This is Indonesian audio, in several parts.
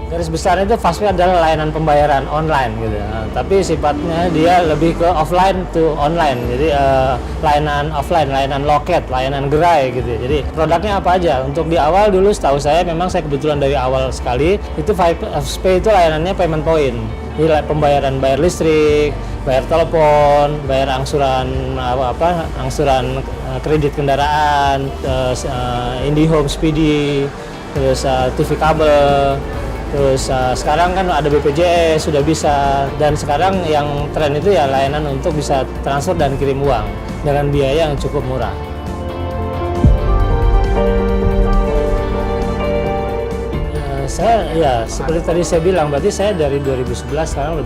Garis besarnya itu Fastpay adalah layanan pembayaran online gitu. Nah, tapi sifatnya dia lebih ke offline to online. Jadi layanan offline, layanan loket, layanan gerai gitu. Jadi produknya apa aja? Untuk di awal dulu setahu saya memang saya kebetulan dari awal sekali itu Fastpay itu layanannya payment point. Jadi pembayaran bayar listrik, bayar telepon, bayar angsuran angsuran kredit kendaraan, IndiHome Speedy, terus TV kabel. Terus sekarang kan ada BPJS sudah bisa, dan sekarang yang tren itu ya layanan untuk bisa transfer dan kirim uang dengan biaya yang cukup murah. Saya ya seperti tadi saya bilang, berarti saya dari 2011 sekarang udah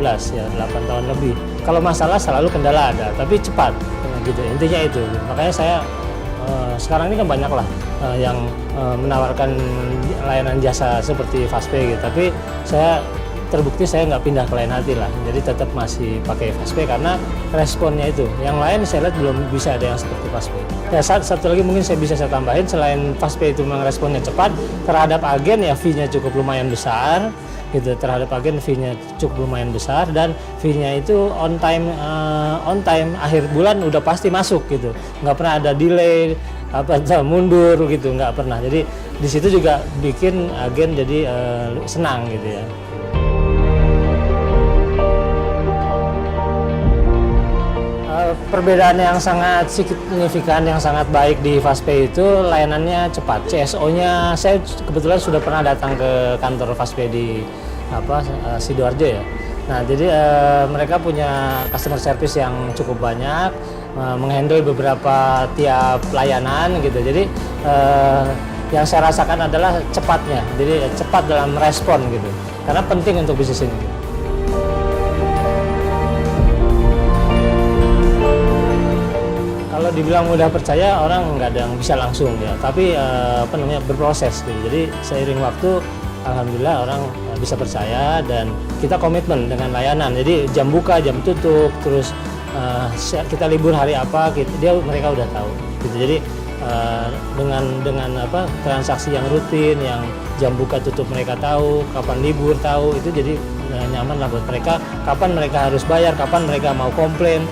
2019 ya, 8 tahun lebih. Kalau masalah selalu kendala ada, tapi cepat gitu, intinya itu. Makanya saya sekarang ini kan banyak lah yang menawarkan layanan jasa seperti Fastpay gitu, tapi saya terbukti saya nggak pindah ke lain hati lah, jadi tetap masih pakai Fastpay karena responnya itu. Yang lain saya lihat belum bisa ada yang seperti Fastpay. Ya, satu lagi mungkin saya bisa tambahin, selain Fastpay itu memang responnya cepat terhadap agen ya, fee-nya cukup lumayan besar gitu, terhadap agen fee-nya cukup lumayan besar, dan fee-nya itu on time akhir bulan udah pasti masuk gitu, nggak pernah ada delay mundur gitu, nggak pernah. Jadi di situ juga bikin agen jadi senang gitu ya. Perbedaan yang sangat signifikan, yang sangat baik di Fastpay itu layanannya cepat. CSO-nya, saya kebetulan sudah pernah datang ke kantor Fastpay di Sidoarjo ya. Nah, jadi mereka punya customer service yang cukup banyak, menghandle beberapa tiap layanan gitu. Jadi yang saya rasakan adalah cepatnya. Jadi cepat dalam respon gitu. Karena penting untuk bisnis ini. Kalau dibilang mudah percaya, orang nggak ada yang bisa langsung ya, tapi berproses gitu. Jadi seiring waktu, alhamdulillah orang bisa percaya dan kita komitmen dengan layanan. Jadi jam buka, jam tutup, terus kita libur hari apa, gitu, mereka udah tahu. Gitu. Jadi dengan transaksi yang rutin, yang jam buka tutup mereka tahu, kapan libur tahu, itu jadi nyaman lah buat mereka. Kapan mereka harus bayar, kapan mereka mau komplain,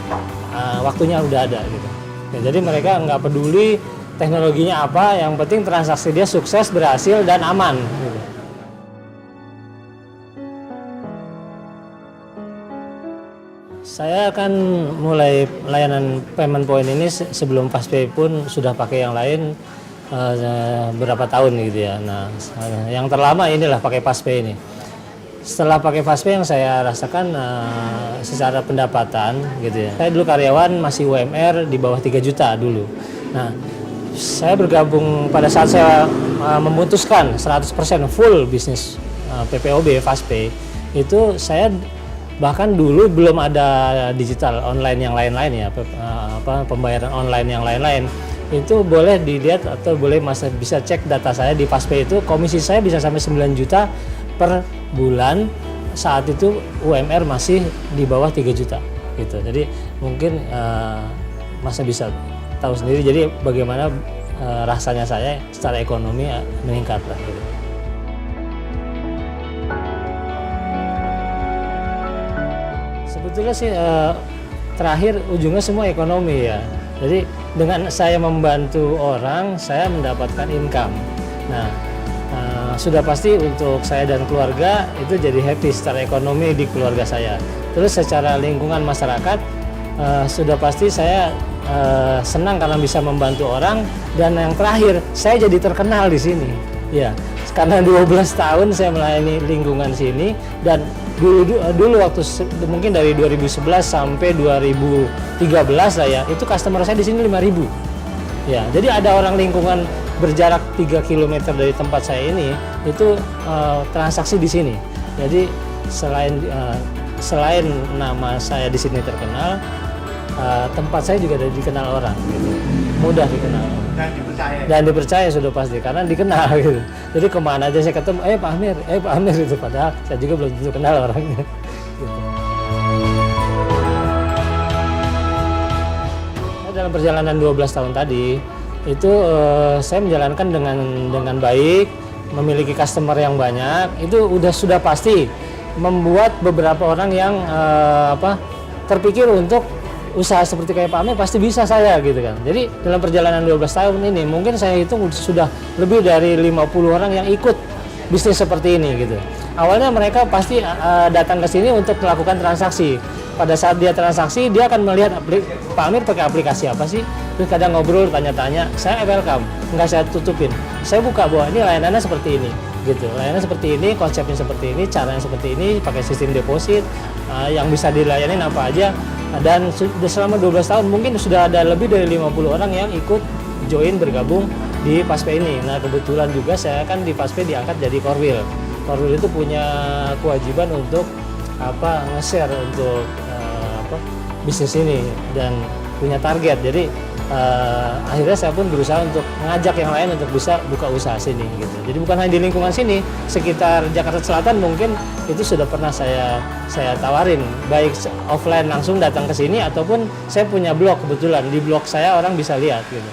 waktunya udah ada gitu. Ya, jadi mereka nggak peduli teknologinya apa, yang penting transaksi dia sukses, berhasil, dan aman. Gitu. Saya kan mulai layanan payment point ini sebelum Fastpay pun sudah pakai yang lain berapa tahun gitu ya. Nah, yang terlama inilah pakai Fastpay ini. Setelah pakai Fastpay yang saya rasakan secara pendapatan gitu ya. Saya dulu karyawan masih UMR di bawah 3 juta dulu. Nah, saya bergabung pada saat saya memutuskan 100% full bisnis PPOB Fastpay, itu saya bahkan dulu belum ada digital online yang lain-lain ya, pembayaran online yang lain-lain. Itu boleh dilihat atau bisa cek data saya di Fastpay, itu komisi saya bisa sampai 9 juta per bulan. Saat itu UMR masih di bawah 3 juta gitu. Jadi mungkin masa bisa tahu sendiri, jadi bagaimana rasanya saya secara ekonomi meningkat lah gitu. Sebetulnya sih terakhir ujungnya semua ekonomi ya. Jadi dengan saya membantu orang, saya mendapatkan income. Nah, sudah pasti untuk saya dan keluarga itu jadi happy secara ekonomi di keluarga saya. Terus secara lingkungan masyarakat sudah pasti saya senang karena bisa membantu orang, dan yang terakhir saya jadi terkenal di sini. Ya, karena 12 tahun saya melayani lingkungan sini, dan dulu waktu mungkin dari 2011 sampai 2013 lah ya, itu customer saya di sini 5.000. Ya, jadi ada orang lingkungan berjarak 3 km dari tempat saya ini itu transaksi di sini. Jadi selain nama saya di sini terkenal, tempat saya juga dikenal orang gitu. Mudah dikenal dan dipercaya sudah pasti karena dikenal gitu. Jadi kemana aja saya ketemu, Pak Amir itu, padahal saya juga belum tentu kenal orangnya gitu. Dalam perjalanan 12 tahun tadi itu saya menjalankan dengan baik, memiliki customer yang banyak, itu sudah pasti membuat beberapa orang yang terpikir untuk usaha seperti kayak Pak Amir pasti bisa saya gitu kan. Jadi dalam perjalanan 12 tahun ini mungkin saya hitung sudah lebih dari 50 orang yang ikut bisnis seperti ini gitu. Awalnya mereka pasti datang ke sini untuk melakukan transaksi. Pada saat dia transaksi, dia akan melihat Pak Amir pakai aplikasi apa sih. Terus kadang ngobrol, tanya-tanya, saya welcome, nggak saya tutupin. Saya buka bahwa ini layanannya seperti ini, gitu. Layanan seperti ini, konsepnya seperti ini, caranya seperti ini, pakai sistem deposit, yang bisa dilayanin apa aja. Dan selama 12 tahun mungkin sudah ada lebih dari 50 orang yang ikut join bergabung di Paspe ini. Nah kebetulan juga saya kan di Paspe diangkat jadi Korwil. Korwil itu punya kewajiban untuk nge-share untuk bisnis ini dan punya target. Jadi akhirnya saya pun berusaha untuk mengajak yang lain untuk bisa buka usaha sini gitu. Jadi bukan hanya di lingkungan sini, sekitar Jakarta Selatan mungkin itu sudah pernah saya tawarin, baik offline langsung datang ke sini ataupun saya punya blog, kebetulan di blog saya orang bisa lihat gitu.